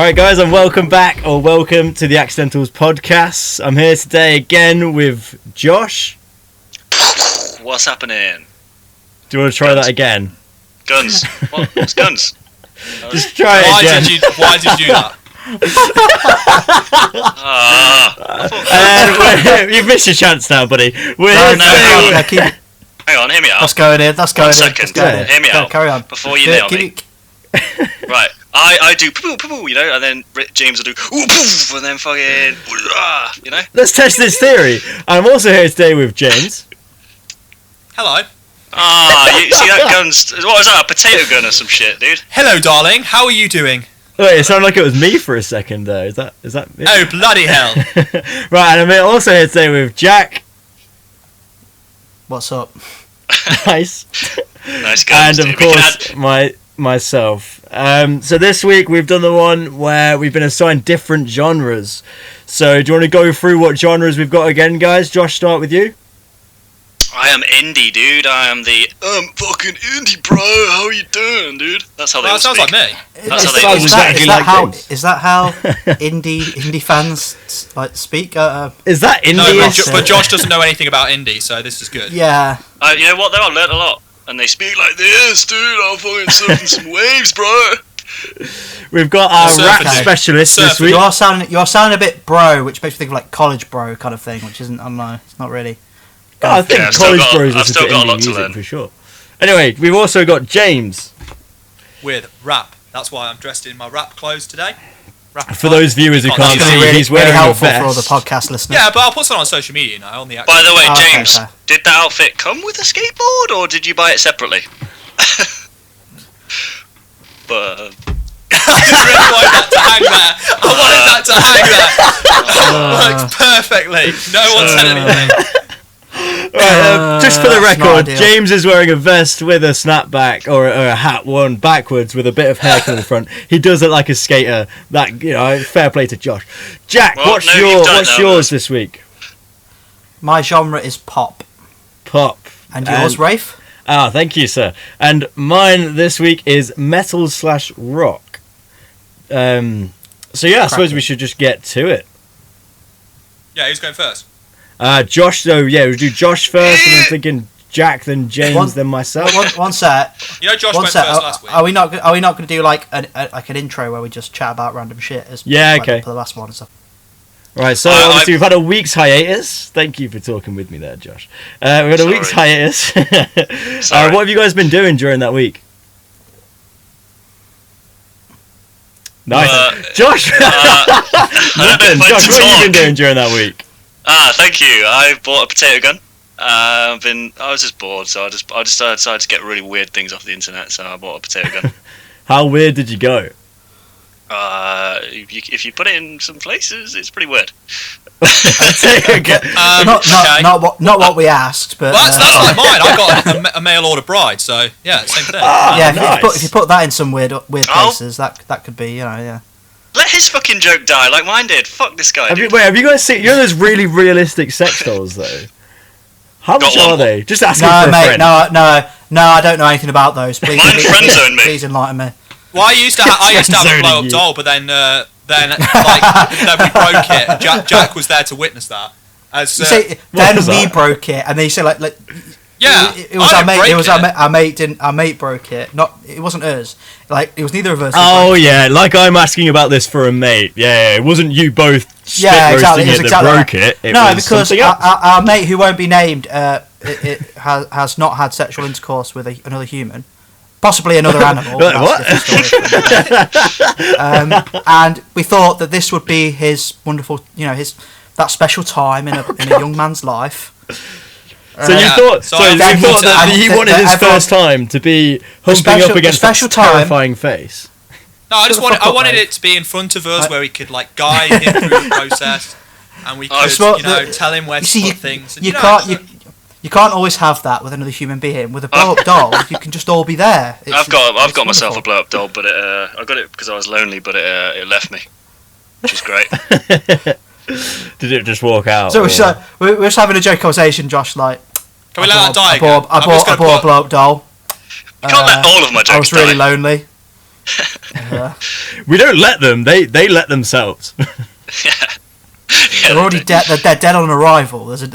Alright guys, and welcome back, or welcome to the Accidentals podcast. I'm here today again with Josh. What's happening? Do you want to try that again? Guns. What's guns? Just try it again. Why did you do that? You've missed your chance now, buddy. Hang on, hear me out. That's going in. One second. Hear me out. Carry on. Before you nail me. Right. I do poo poo, you know, and then James will do ooh poof, and then fucking you know. Let's test this theory. I'm also here today with James. Hello. You see that gun's... What was that, a potato gun or some shit, dude? Hello, darling. How are you doing? Wait, it sounded like it was me for a second there. Is that it? Oh, bloody hell. Right, and I'm also here today with Jack. What's up? Nice. Nice guns, and of course, myself. So this week we've done the one where we've been assigned different genres. So do you want to go through what genres we've got again, guys? Josh, start with you. I am indie, dude. I am the fucking indie, bro. How are you doing, dude? That's how they all sounds speak. like me. That's how they all speak. Is that how indie fans like speak? Is that indie? No, but Josh doesn't know anything about indie, so this is good. Yeah. You know what? Though I've learnt a lot, and they speak like this, dude. I'm fucking surfing some waves, bro. We've got our rap specialist this week. You're sounding a bit bro, which makes me think of like college bro kind of thing, which isn't. I don't know. It's not really. I think college bros I've still got a lot to music learn for sure. Anyway, we've also got James with rap. That's why I'm dressed in my rap clothes today. For those viewers who can't see, really, he's wearing helpful a vest. for all the podcast listeners. Yeah, but I'll put it on social media now. On the By the way, James, okay. did that outfit come with a skateboard, or did you buy it separately? But I just really wanted that to hang there. I wanted that to hang there. Works perfectly. No one said anything. Just for the record, James is wearing a vest with a snapback or a hat worn backwards with a bit of hair in the front. He does look like a skater. That, you know, fair play to Josh. Jack, what's yours this week? My genre is pop. Pop. And yours, Rafe? Ah, thank you, sir. And mine this week is metal/rock. So yeah, I suppose we should just get to it. Yeah, who's going first? Josh, so yeah, we'll do Josh first, and I'm thinking Jack, then James, then myself. One set. You know, Josh went first last week. Are we not going to do like an intro where we just chat about random shit? Okay. For the last one and stuff. Right, so obviously we've had a week's hiatus. Thank you for talking with me there, Josh. We've had a week's hiatus. What have you guys been doing during that week? Nice. Josh! Nothing. Josh, what have you been doing during that week? Thank you. I bought a potato gun. I was just bored, so I decided to get really weird things off the internet, so I bought a potato gun. How weird did you go? If you put it in some places, it's pretty weird. Not what we asked, but that's like mine. I got a mail order bride, so yeah, same thing. If you put that in some weird places, that could be, yeah. Let his fucking joke die, like mine did. Fuck this guy. Have you guys seen? You know those really realistic sex dolls, though. How much are they? Just asking for a friend. No, I don't know anything about those. Please enlighten me. Well, I used to have a blow up doll, but then like we broke it. Jack was there to witness that. We broke it, and then you say like yeah, it was our mate. It was our mate broke it. It wasn't us. Like it was neither of us. Oh yeah, like I'm asking about this for a mate. Yeah, it wasn't you both. Exactly. That broke it. Because our mate, who won't be named, has not had sexual intercourse with another human. Possibly another animal. What? And we thought that this would be his wonderful, that special time in a young man's life. So you thought that he wanted his first time to be humping up against that terrifying face. No, I wanted it to be in front of us, where we could like guide him through the process, and we could tell him where to put things. And, you can't always have that with another human being. With a blow-up doll, you can just all be there. I've got myself a blow-up doll, but I got it because I was lonely, but it left me, which is great. Did it just walk out? So we're just having a joke conversation, Josh. Like, can we let that die? I bought a blow-up doll. You can't let all of my jokes die. I was really lonely. We don't let them. They let themselves. They're already dead. They're dead on arrival. There's a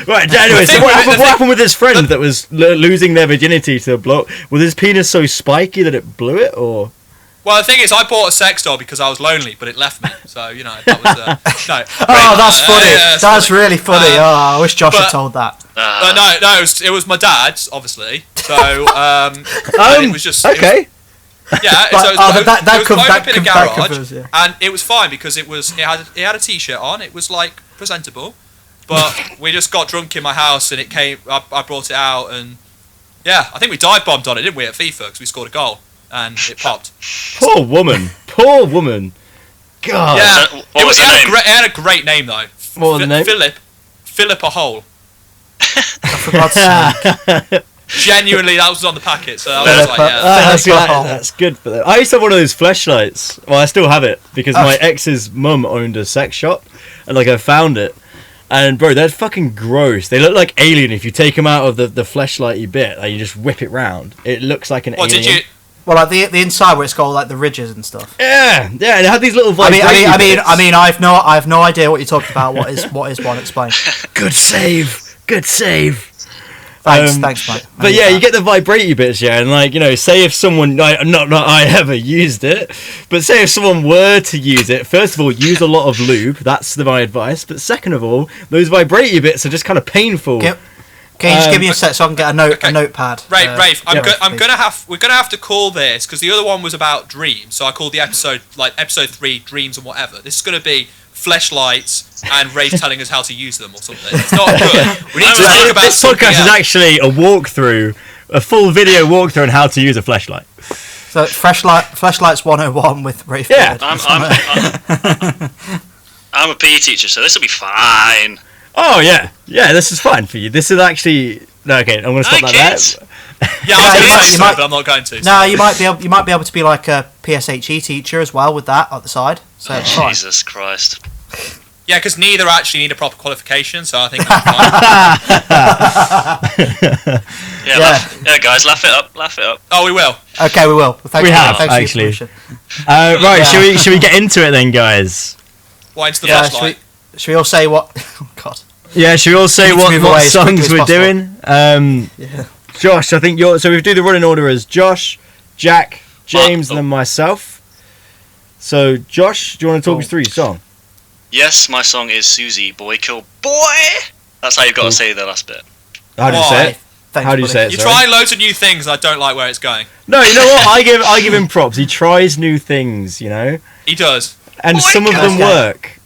Right. Anyway, so what happened with his friend that was losing their virginity to a bloke? Was his penis so spiky that it blew it, or? Well, the thing is, I bought a sex doll because I was lonely, but it left me. So, you know, that was... no. Oh, that's funny. Yeah, that's really funny. I wish Josh had told that. No, it was my dad's, obviously. So, it was just... Okay. Yeah, But- so it was that blown up that in a could- garage, that covers, yeah. and it was fine because it had a t-shirt on. It was like presentable, but we just got drunk in my house, and it came. I brought it out, and yeah, I think we dive bombed on it, didn't we, at FIFA? Because we scored a goal and it popped. Poor woman. Poor woman. God. Yeah, What was the name? it had a great name though. What was the name? Philip a hole. For God's sake. Genuinely, that was on the packet, so I was like, yeah. That's good for them. I used to have one of those fleshlights. Well, I still have it because my ex's mum owned a sex shop, and like I found it, and bro, they're fucking gross. They look like alien if you take them out of the fleshlighty bit. Like you just whip it round, it looks like an alien. Did you? Well, like the inside where it's got all, like the ridges and stuff. Yeah, and it had these little. I bits. mean, I've no idea what you're talking about. What is one? Explain. Good save. Thanks, mate. But yeah, you get the vibraty bits, yeah, and like, you know, say if someone, not I ever used it, but say if someone were to use it, first of all, use a lot of lube, that's my advice, but second of all, those vibraty bits are just kind of painful. Can you just give me a sec so I can get a notepad? Rafe, We're gonna have to call this because the other one was about dreams, so I called the episode episode 3 dreams and whatever. This is gonna be fleshlights and Rafe telling us how to use them or something. It's not good. We need to talk about this podcast is actually a walkthrough, a full video walkthrough on how to use a fleshlight. So fleshlights 101 with Rafe. Yeah. I'm a PE teacher, so this will be fine. Oh yeah, this is fine for you. This is actually okay. I'm gonna stop that kids. there. Yeah, I was going to say so, but I'm not going to. No, you might be able to be like a PSHE teacher as well with that at the side. So it's fine. Jesus Christ. Yeah, because neither actually need a proper qualification, so I think. Yeah, guys, laugh it up. Oh, we will. Okay, we will. Thanks actually. Right, should we get into it then, guys? Why into the flashlight? Should we all say what? Oh God. Yeah, should we all say what songs we're doing? Yeah. Josh, I think so we do the running order as Josh, Jack, James, and then myself. So, Josh, do you want to talk us through your song? Yes, my song is Susie Boy Kill Boy. That's how you've got to say the last bit. How do you say it? Thanks, how do you say it? You're trying loads of new things, and I don't like where it's going. No, you know what? I give him props. He tries new things, you know. He does. And some of them work.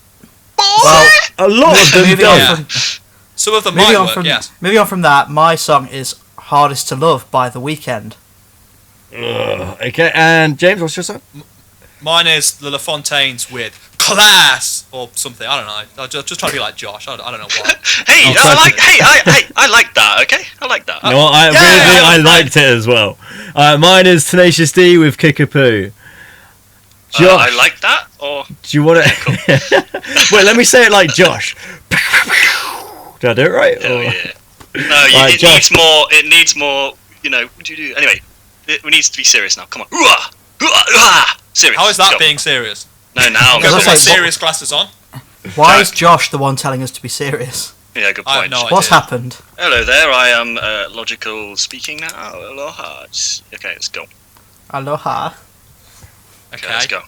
Well, a lot of them don't. Some of them might work. Yes. Moving on from that, my song is "Hardest to Love" by The Weeknd. Okay, and James, what's your song? Mine is the La Fontaine's with Class or something. I don't know. I'm just trying to be like Josh. I don't know why. I like that. Okay, I like that. No, I liked it as well. Mine is Tenacious D with Kickapoo. Josh, I like that. Or do you want to? Wait, let me say it like Josh. Did I do it right? Oh yeah. No, it needs more. It needs more. You know. What do you do? Anyway, it needs to be serious now. Come on. Serious. How is that being serious? No, now I'm going to going put my serious glasses on. Why is Josh the one telling us to be serious? Yeah, good point. What's happened? Hello there. I am logical speaking now. Aloha. Okay, let's go. Aloha. Okay, let's go.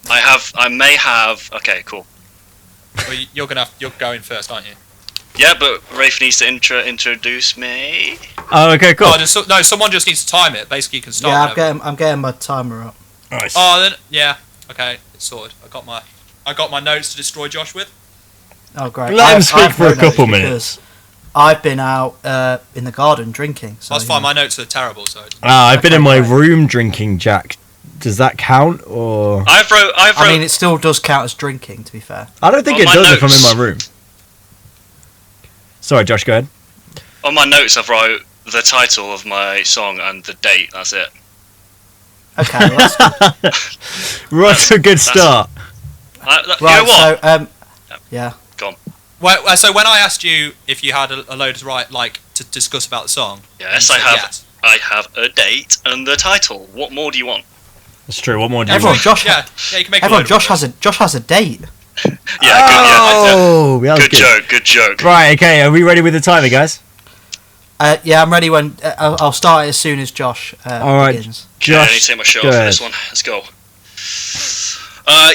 I may have. Okay, cool. Well, you're going first, aren't you? Yeah, but Rafe needs to introduce me. Oh, okay, cool. Oh, no, someone just needs to time it. Basically, you can start. Yeah, I'm getting my timer up. Nice. Oh, then yeah. Okay, it's sorted. I got my notes to destroy Josh with. Oh, great. Let him speak for a couple minutes. I've been out in the garden drinking. So that's fine. My notes are terrible. So. I've been in my room drinking, Jack. Does that count, or? I mean, it still does count as drinking. To be fair. I don't think it does if I'm in my room. Sorry, Josh. Go ahead. On my notes, I've wrote the title of my song and the date. That's it. Okay, well, that's good. Right, a good start. Right, you know what? So, yeah. Go on. Well, so when I asked you if you had a load to write, like to discuss about the song, yes, I have. I have a date and the title. What more do you want? That's true. What more do you Everyone, want? Josh. Yeah, you can make Everyone, a load of Josh has a date. Oh, that was good joke. Good joke. Right, okay. Are we ready with the timer, guys? Yeah, I'm ready when I'll start as soon as Josh All right. begins. Okay, I need to take my shirt off for this one. Let's go.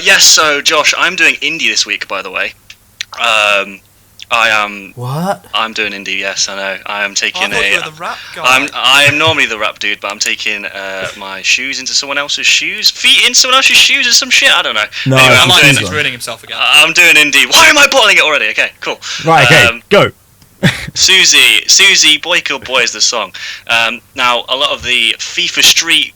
Yes, so Josh, I'm doing indie this week, by the way. I am. What? I'm doing indie. Yes, I know. I am taking I thought you were the rap guy. I am normally the rap dude, but I'm taking my shoes into someone else's shoes, feet in someone else's shoes, or some shit. I don't know. No, anyway, I like doing, he's ruining himself again. I'm doing indie. Why am I bottling it already? Okay, cool. Right, okay, go. Susie, Boy Kill Boy is the song. Now, a lot of the FIFA Street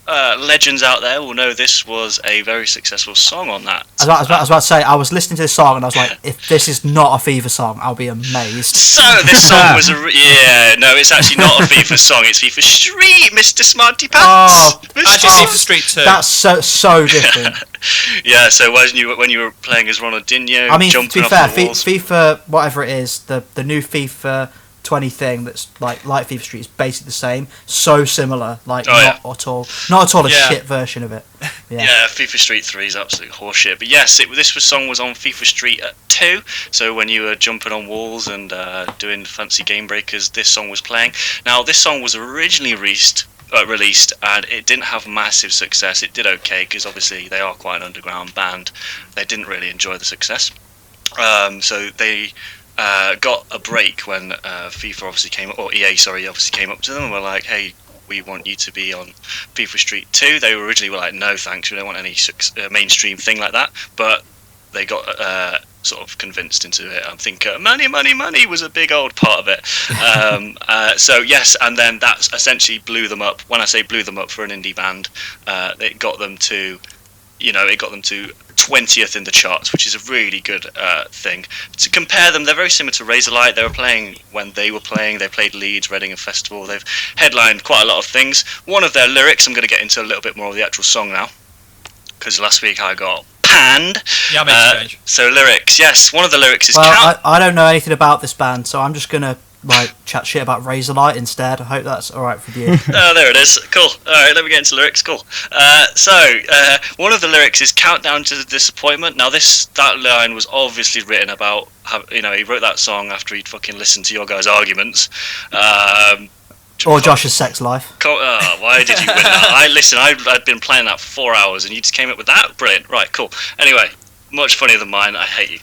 legends out there will know this was a very successful song on that. I was about to say, I was listening to this song and I was like, if this is not a FIFA song, I'll be amazed. So this song was no, it's actually not a FIFA song. It's FIFA Street, Mr. Smarty Pants. Oh, Actually, FIFA Street 2. That's so different. Yeah, so when you were playing as Ronaldinho, I mean, to jumping be off fair, the walls. FIFA, whatever it is, the new FIFA 20 thing that's like FIFA Street is basically the same. So similar, like not at all a shit version of it. Yeah, FIFA Street 3 is absolute horseshit. But yes, this song was on FIFA Street 2. So when you were jumping on walls and doing fancy game breakers, this song was playing. Now, this song was originally released and it didn't have massive success. It did okay because obviously they are quite an underground band. They didn't really enjoy the success. So they got a break when FIFA obviously came, or EA, sorry, obviously came up to them and were like, hey, we want you to be on FIFA Street 2. They originally were like, no thanks, we don't want any mainstream thing like that, but they got sort of convinced into it. I think money was a big old part of it. So yes, and then that essentially blew them up. When I say blew them up for an indie band, it got them to 20th in the charts, which is a really good thing. To compare them, they're very similar to Razorlight. They were playing when they were playing. They played Leeds, Reading, and Festival. They've headlined quite a lot of things. One of their lyrics, I'm going to get into a little bit more of the actual song now, because last week I got panned. Yeah, I made so lyrics, yes. One of the lyrics is. Well, I don't know anything about this band, so I'm just gonna chat shit about Razorlight instead. I hope that's all right for you. Oh, there it is. Cool. All right, let me get into lyrics. Cool. One of the lyrics is "Countdown to the Disappointment." Now, that line was obviously written about he wrote that song after he'd fucking listened to your guys' arguments. Or Josh's sex life. Why did you win that? I'd been playing that for 4 hours and you just came up with that? Brilliant. Right, cool. Anyway, much funnier than mine. I hate you.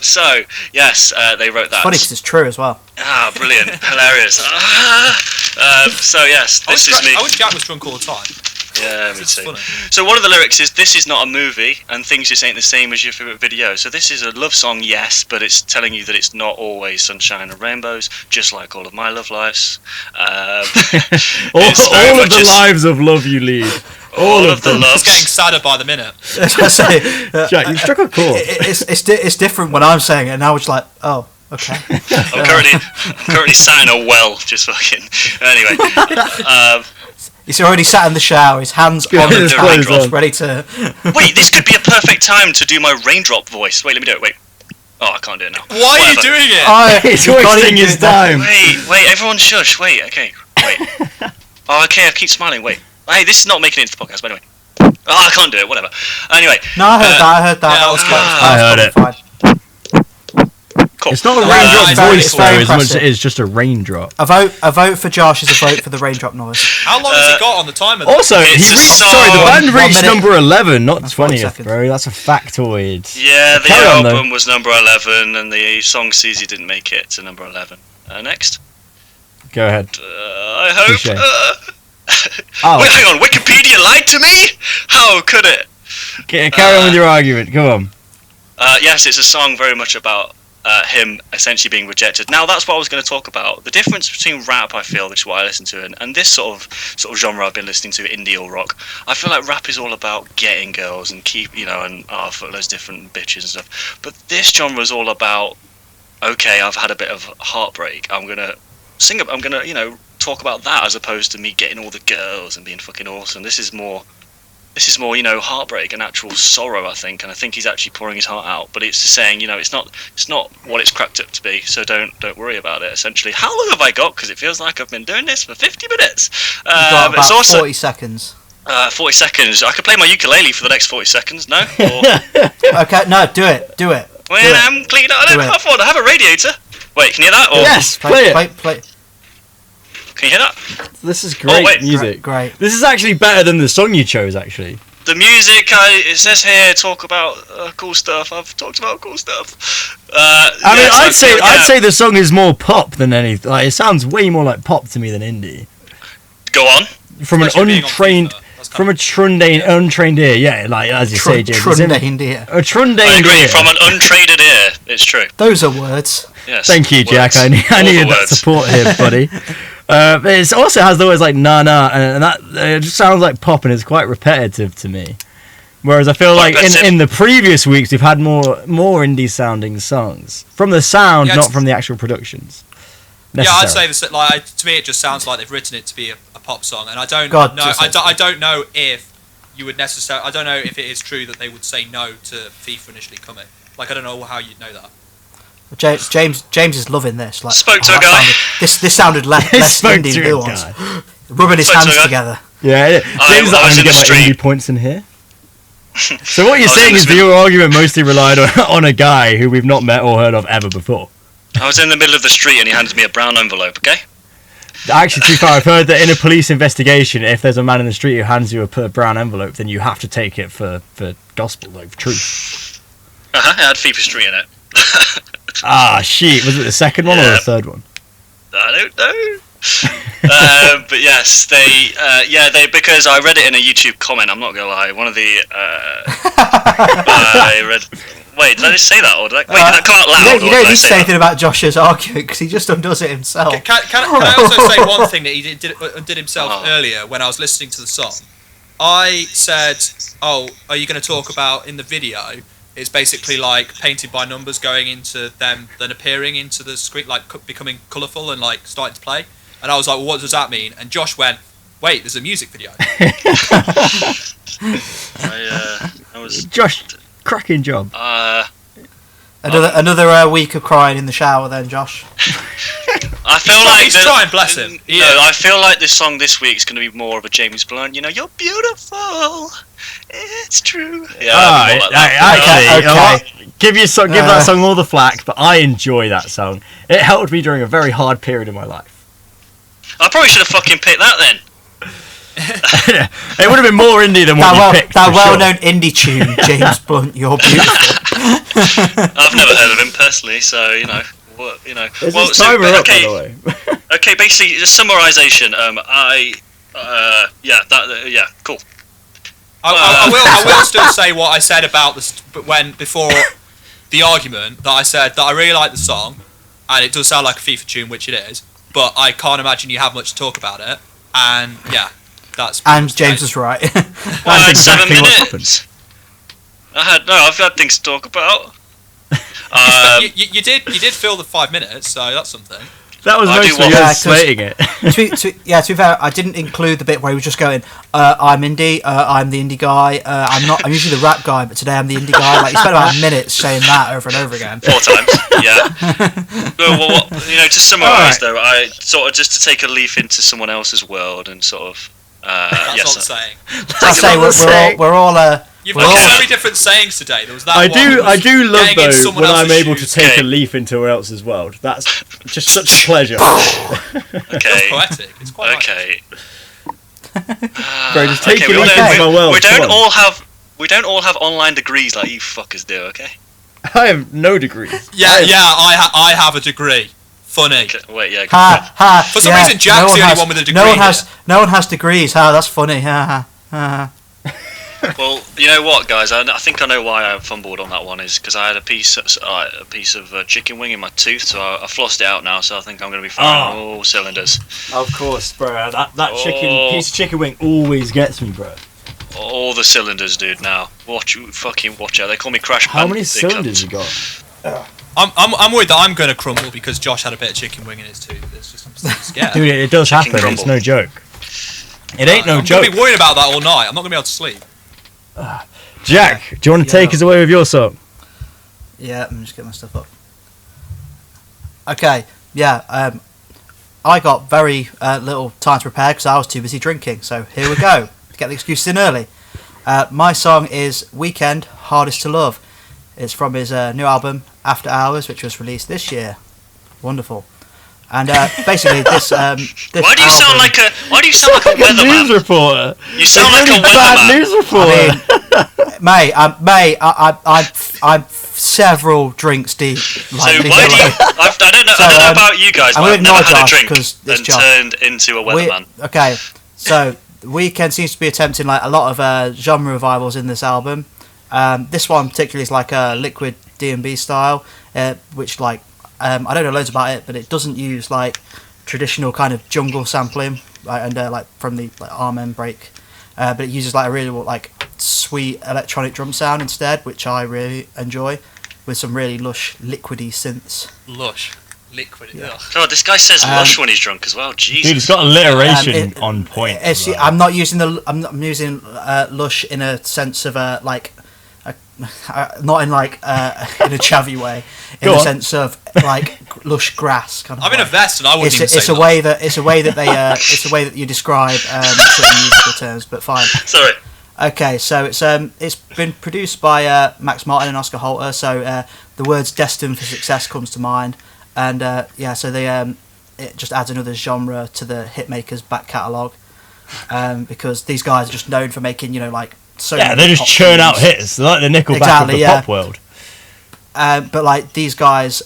So, yes, they wrote that. It's funny because it's true as well. Ah, brilliant. Hilarious. So, yes, this is me. I wish Jack was drunk all the time. Yeah, me too. Funny. So one of the lyrics is, "This is not a movie, and things just ain't the same as your favourite video." So this is a love song, yes, but it's telling you that it's not always sunshine and rainbows, just like all of my love lives. all of the lives of love you lead. All of the love. It's getting sadder by the minute. Jack, you struck a chord. It's different when I'm saying it, and now it's like, oh, okay. I'm currently sat in a well, just fucking. Anyway. He's already sat in the shower, his hands on the raindrops, ready to... Wait, this could be a perfect time to do my raindrop voice. Wait, let me do it, wait. Oh, I can't do it now. Why are you doing it? He's wasting his time. Wait, everyone shush. Wait, okay, wait. Oh, okay, I keep smiling, wait. Hey, this is not making it into the podcast, but anyway. Oh, I can't do it, whatever. Anyway. No, I heard that. Yeah, That was close. I heard it. Fine. Cool. It's not a raindrop voice, though, as much impressive. as it is just a raindrop. A vote for Josh is a vote for the raindrop noise. How long has it got on the timer? Also, the band reached minute. number 11, not That's 40 20th, seconds. bro. That's a factoid. Yeah, the Carry on, album was number 11, and the song Susie didn't make it to number 11. Next. Go ahead. I hope. Touché. Oh. Wait, hang on. Wikipedia lied to me? How could it? Carry on with your argument. Come on. Yes, it's a song very much about him essentially being rejected. Now, that's what I was going to talk about. The difference between rap, I feel, which is what I listen to, and this sort of genre I've been listening to, indie or rock. I feel like rap is all about getting girls and for those different bitches and stuff. But this genre is all about, okay, I've had a bit of heartbreak. I'm gonna talk about that as opposed to me getting all the girls and being fucking awesome. This is more This is more, heartbreak and actual sorrow, I think, and I think he's actually pouring his heart out. But it's saying, it's not what it's cracked up to be. So don't worry about it. Essentially, how long have I got? Because it feels like I've been doing this for 50 minutes. You've got about 40 seconds. 40 seconds. I could play my ukulele for the next 40 seconds. No. Okay, no, do it. When I'm clean, I don't afford. I have a radiator. Wait, can you hear that? Or... Yes, play it. Can you hear that? This is great music. Great. This is actually better than the song you chose, actually. The music, it says here, talk about cool stuff. I've talked about cool stuff. I'd say the song is more pop than anything. Like, it sounds way more like pop to me than indie. Go on. From an untrained ear, yeah, like as you say, James. Trundained ear. A trundained I agree. ear. From an untraded ear, it's true. Those are words. Yes. Thank you, Jack. I needed that support here, buddy. It also has the words like "na na," and that it just sounds like pop, and it's quite repetitive to me. Whereas I feel like in the previous weeks we've had more indie sounding songs from the sound, not from the actual productions. Yeah, I'd say this. Like to me, it just sounds like they've written it to be a pop song, and I don't know. I don't know if you would necessarily. I don't know if it is true that they would say no to FIFA initially coming. Like I don't know how you'd know that. James is loving this. Like, spoke to a guy. This sounded less indie than the other ones. Rubbing his hands together. Yeah, James is going to get my indie points in here. So what you're saying is that your argument mostly relied on a guy who we've not met or heard of ever before. I was in the middle of the street and he handed me a brown envelope. Okay. Actually, to be fair, I've heard that in a police investigation, if there's a man in the street who hands you a brown envelope, then you have to take it for gospel, like for truth. It had FIFA Street in it. Shit. Was it the second one or the third one? I don't know. But yes, they because I read it in a YouTube comment. I'm not gonna lie. One of the I read. Wait, did I just say that, or did I come out loud? You don't need to say anything about Josh's argument because he just undoes it himself. Can I also say one thing that he did himself earlier when I was listening to the song? I said, "Oh, are you going to talk about in the video?" It's basically like painted by numbers going into them, then appearing into the screen, like becoming colourful and like starting to play. And I was like, well, what does that mean? And Josh went, wait, there's a music video. Josh, cracking job. Another week of crying in the shower then, Josh. I feel like he's trying, bless him. Yeah. No, I feel like this song this week is going to be more of a James Blunt. You're beautiful. It's true. Yeah. Okay. Give that song all the flack, but I enjoy that song. It helped me during a very hard period in my life. I probably should have fucking picked that then. It would have been more indie than what you picked. That well-known indie tune, James Blunt, You're Beautiful. I've never heard of him personally, so Okay, basically, just summarization. Cool. I will still say what I said about this, but before the argument that I said that I really like the song, and it does sound like a FIFA tune, which it is, but I can't imagine you have much to talk about it, and yeah, that's. And James is right. Well, 7 minutes. I've had things to talk about. You did fill the 5 minutes, so that's something. That was mostly slating it. To be fair, I didn't include the bit where he was just going, I'm indie, I'm the indie guy, I'm usually the rap guy, but today I'm the indie guy. Like, he spent about minutes saying that over and over again. 4 times, yeah. Well, to summarise though, I sort of just to take a leaf into someone else's world and sort of... That's not the saying. We're all You've got very different sayings today. There was that I do love though when I'm able to take a leaf into someone else's world. That's just such a pleasure. Okay. It's poetic. It's quite okay. Bro, just take a leaf into my world. We don't all have online degrees like you fuckers do. Okay. I have no degrees. I have a degree. Funny. Okay, wait, yeah. For some reason, Jack's the only one with a degree. No one has degrees. That's funny. Well, you know what, guys? I think I know why I fumbled on that one. Is because I had a piece of chicken wing in my tooth, so I flossed it out now. So I think I'm going to be firing all cylinders. Of course, bro. That piece of chicken wing always gets me, bro. All the cylinders, dude. Now watch out. They call me Crash. How many cylinders you got? I'm worried that I'm going to crumble because Josh had a bit of chicken wing in his tooth. It's just I'm scared. Dude, it does happen. Crumble. It's no joke. It ain't no joke. I'm going to be worried about that all night. I'm not going to be able to sleep. Jack, do you want to take us away with your song? Yeah, let me just get my stuff up. Okay, yeah, I got very little time to prepare because I was too busy drinking, so here we go. Get the excuses in early. My song is Weekend, Hardest to Love. It's from his new album, After Hours, which was released this year. Wonderful. And basically, this Why do you sound like a weatherman? News reporter. You sound like really a bad weatherman. news reporter. Mate, I'm several drinks deep. So why do you? I don't know. So, I don't know about you guys, I'm but I've gonna never ignore had a Josh, drink 'cause it's and Josh. turned into a weatherman. Okay, so The Weeknd seems to be attempting like a lot of genre revivals in this album. This one particularly is like a liquid D&B style, which like I don't know loads about it, but it doesn't use like traditional kind of jungle sampling and like from the like Amen break, but it uses like a really like sweet electronic drum sound instead, which I really enjoy, with some really lush liquidy synths. Lush. Liquid. Yeah. God, this guy says lush when he's drunk as well. Jesus. Dude, it's got alliteration on point. It's, I'm not using lush in a sense of like not in like in a chavvy way, in the sense of like lush grass kind of. I'm in a vest and I wouldn't even say it's a way that it's a way that they it's a way that you describe certain musical terms, but fine. Sorry. Okay, so it's been produced by Max Martin and Oscar Holter. So the words "destined for success" comes to mind. And so they it just adds another genre to the hitmakers' back catalogue, because these guys are just known for making like so. Yeah, many they just pop churn out tunes. hits. They're like the Nickelback Exactly, of the yeah. pop world. But like these guys,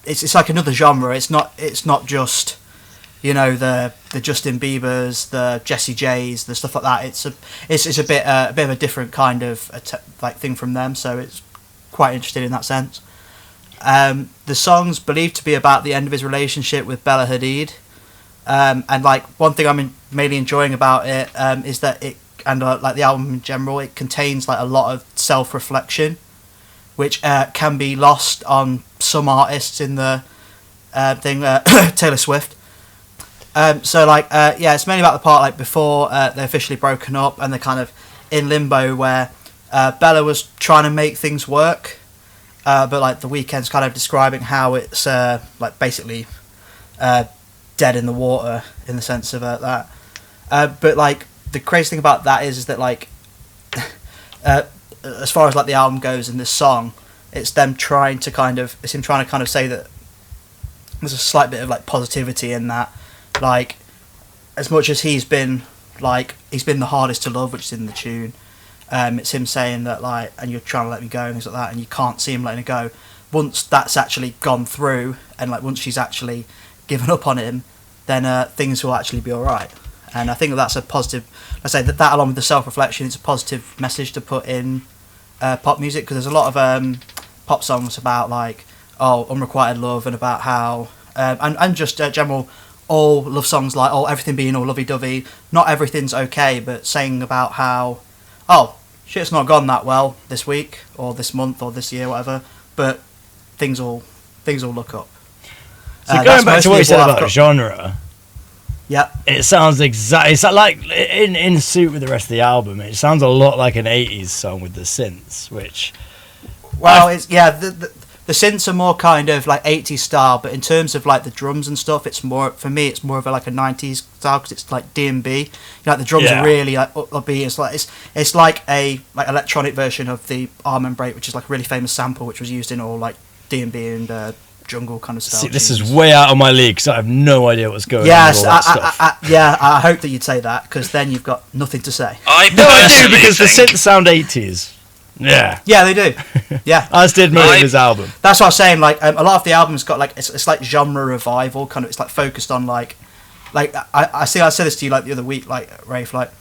it's like another genre. It's not just the Justin Biebers, the Jessie J's, the stuff like that. It's a bit of a different kind of like thing from them. So it's quite interesting in that sense. The song's believed to be about the end of his relationship with Bella Hadid, and like one thing I'm mainly enjoying about it is that it and like the album in general, it contains like a lot of self-reflection, which can be lost on some artists in the thing. Taylor Swift. So like it's mainly about the part like before they're officially broken up and they're kind of in limbo where Bella was trying to make things work. But like The Weeknd's kind of describing how it's like basically dead in the water in the sense of that. But like the crazy thing about that is that like as far as like the album goes in this song, it's him trying to kind of say that there's a slight bit of like positivity in that, like as much as he's been the hardest to love, which is in the tune. It's him saying that like, and you're trying to let me go and things like that, and you can't see him letting it go. Once that's actually gone through, and like once she's actually given up on him, then things will actually be all right. And I think that's a positive. I say that along with the self-reflection, it's a positive message to put in pop music, because there's a lot of pop songs about like unrequited love and about how and just general all love songs like everything being all lovey-dovey. Not everything's okay, but saying about how shit's not gone that well this week or this month or this year, whatever, but things will look up. So going back to what you said about genre, yeah, it sounds exactly. It's like in suit with the rest of the album. It sounds a lot like an '80s song with the synths, which. Well, the synths are more kind of like 80s style, but in terms of like the drums and stuff, it's more for me. It's more of like a 90s style because it's like D&B. Like the drums are really like upbeat. It's like a like electronic version of the Amen break, which is like a really famous sample, which was used in all like D&B and jungle kind of style. See, this is way out of my league because I have no idea what's going on. Yes, with all that stuff. I hope that you'd say that, because then you've got nothing to say. I do, because the synths sound 80s. Yeah. Yeah, they do. Yeah. As did most of his album. That's what I was saying. Like a lot of the album's got like it's like genre revival kind of. It's like focused on like I said this to you like the other week, like Rafe, like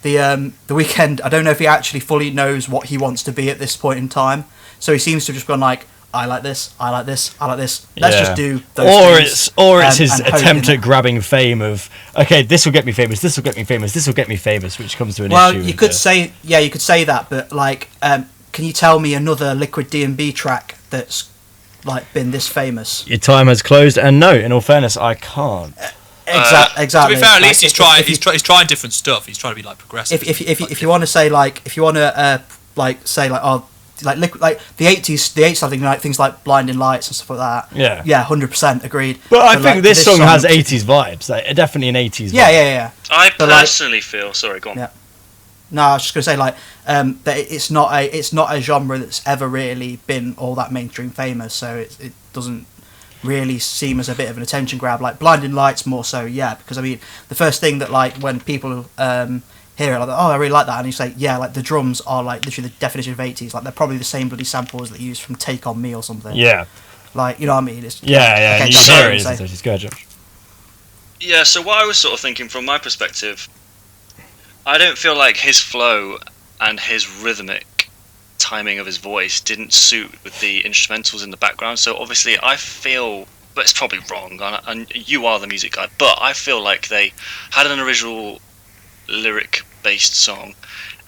the Weeknd. I don't know if he actually fully knows what he wants to be at this point in time. So he seems to have just gone like, I like this, I like this, I like this. Let's just do those things. It's his attempt at grabbing fame of, okay, this will get me famous, this will get me famous, this will get me famous, which comes to an issue. Well, you could say that, but like, can you tell me another Liquid D&B track that's like been this famous? Your time has closed, and no, in all fairness, I can't. Exactly. To be fair, at least Like, he's trying different stuff. He's trying to be like progressive. If you want to say if you want to say like the 80s, I think like things like Blinding Lights and stuff like that. Yeah, 100% agreed. But I think this song has 80s vibes, like definitely an 80s vibe. Yeah. I personally feel. Sorry, go on. Yeah. No, I was just gonna say that it's not a genre that's ever really been all that mainstream famous, so it doesn't really seem as a bit of an attention grab. Like Blinding Lights more so, because I mean the first thing that like when people hear it, like, oh, I really like that, and you say, yeah, like the drums are like literally the definition of 80s, like they're probably the same bloody samples that you use from Take On Me or something. Yeah. Like, you know what I mean? Okay, you hear it, it's good, Josh. Yeah, so what I was sort of thinking from my perspective, I don't feel like his flow and his rhythmic timing of his voice didn't suit with the instrumentals in the background. So obviously I feel, but it's probably wrong, and you are the music guy, but I feel like they had an original lyric-based song,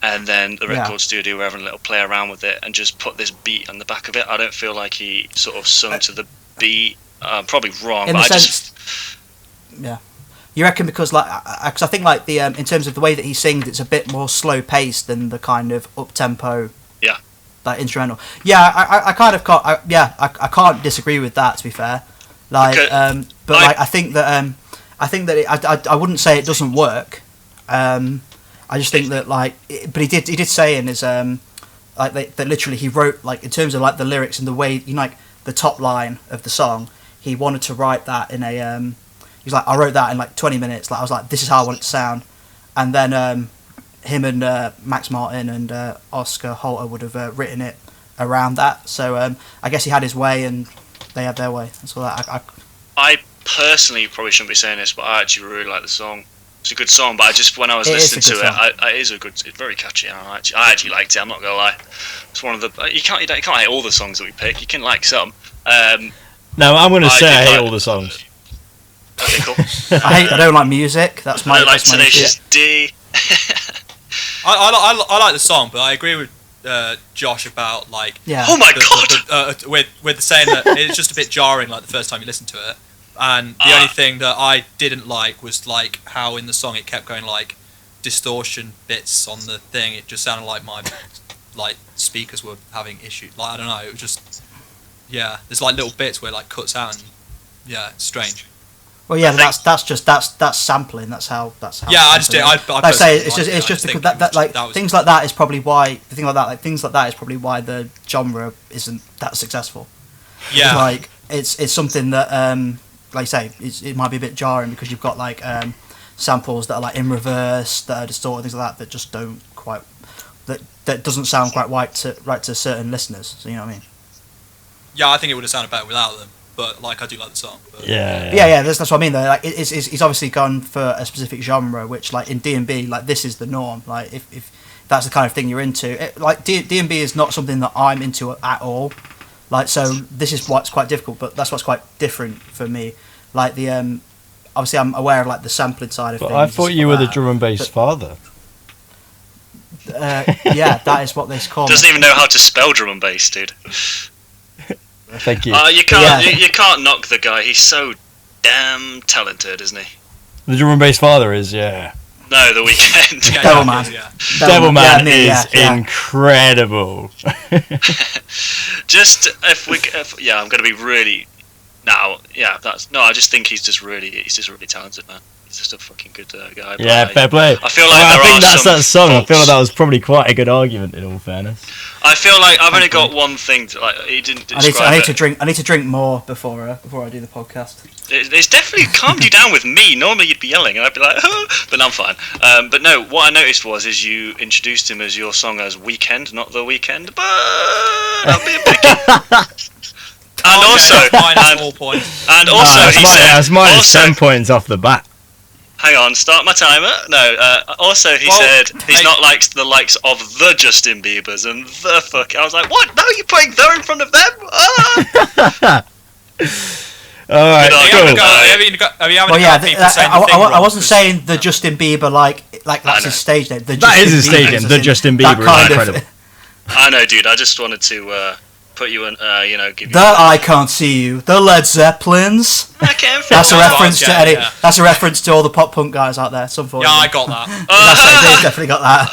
and then the record studio were having a little play around with it and just put this beat on the back of it. I don't feel like he sort of sung to the beat. Probably wrong, but Yeah. You reckon because I think like the in terms of the way that he sings, it's a bit more slow paced than the kind of up tempo. Yeah. Like instrumental. Yeah, I kind of can't. I can't disagree with that. To be fair, like, but like I think that I wouldn't say it doesn't work. I just think that like, but he did say in his like that literally he wrote like in terms of like the lyrics and the way like the top line of the song, he wanted to write that in a he's like, I wrote that in like 20 minutes. Like I was like, this is how I want it to sound. And then him and Max Martin and Oscar Holter would have written it around that. So I guess he had his way and they had their way. That's all that. I personally probably shouldn't be saying this, but I actually really like the song. It's a good song, but I just when I was listening to it, it is a good. It's very catchy. I actually liked it. I'm not gonna lie. It's one of the you can't hate all the songs that we pick. You can like some. No, I'm gonna say I hate all the songs. Okay, cool. I don't like music. That's my. I like Tenacious D. I like the song, but I agree with Josh about like. Yeah. Oh my god. With saying that it's just a bit jarring, like the first time you listen to it, and the only thing that I didn't like was like how in the song it kept going like distortion bits on the thing. It just sounded like my like speakers were having issues. Like I don't know. It was just there's like little bits where it, like cuts out and it's strange. Well, yeah, that's sampling. That's how. Yeah, I just did. I say it's just because that like things like that is probably why things like that is probably why the genre isn't that successful. Yeah, like it's something that like I say it might be a bit jarring because you've got like samples that are like in reverse that are distorted, things like that just don't quite that doesn't sound quite right to certain listeners. So you know what I mean? Yeah, I think it would have sounded better without them. But like, I do like the song. But. Yeah. That's what I mean though. Like, he's obviously gone for a specific genre, which like in D&B, like this is the norm. Like if that's the kind of thing you're into, like D&B is not something that I'm into at all. Like so, this is what's quite difficult, but that's what's quite different for me. Like the obviously I'm aware of like the sampling side of things. I thought you were the drum and bass father. Yeah, that is what they call. Doesn't even know how to spell drum and bass, dude. Thank you. You can't knock the guy. He's so damn talented, isn't he? The drum and bass father is, yeah. No, The Weeknd. Devilman. Yeah. Devilman is incredible. Just I'm gonna be really. I just think he's just really talented, man. He's just a fucking good guy. Yeah, fair play. I feel like I think that's that song. I feel like that was probably quite a good argument. In all fairness, I feel like I've only got one thing to like. He didn't describe I need to drink more before I do the podcast. It's definitely calmed you down with me. Normally you'd be yelling, and I'd be like, oh, but I'm fine. But no, what I noticed is you introduced him as your song as Weekend, not The Weekend. But I'll be a picky. And also, he said, "That's minus 10 points off the bat." Hang on, start my timer. No. Also, he said he's not like the likes of the Justin Biebers and the fuck. I was like, what? No, you're putting the in front of them. All right. I wasn't saying the Justin Bieber like that's his stage name. That is his stage name. The Justin Bieber is incredible. I know, dude. I just wanted to put you in, give you. The I Can't See You, the Led Zeppelins. I can't feel That's a reference to any. Yeah. That's a reference to all the pop punk guys out there. Some Yeah, I got that. They've definitely got that.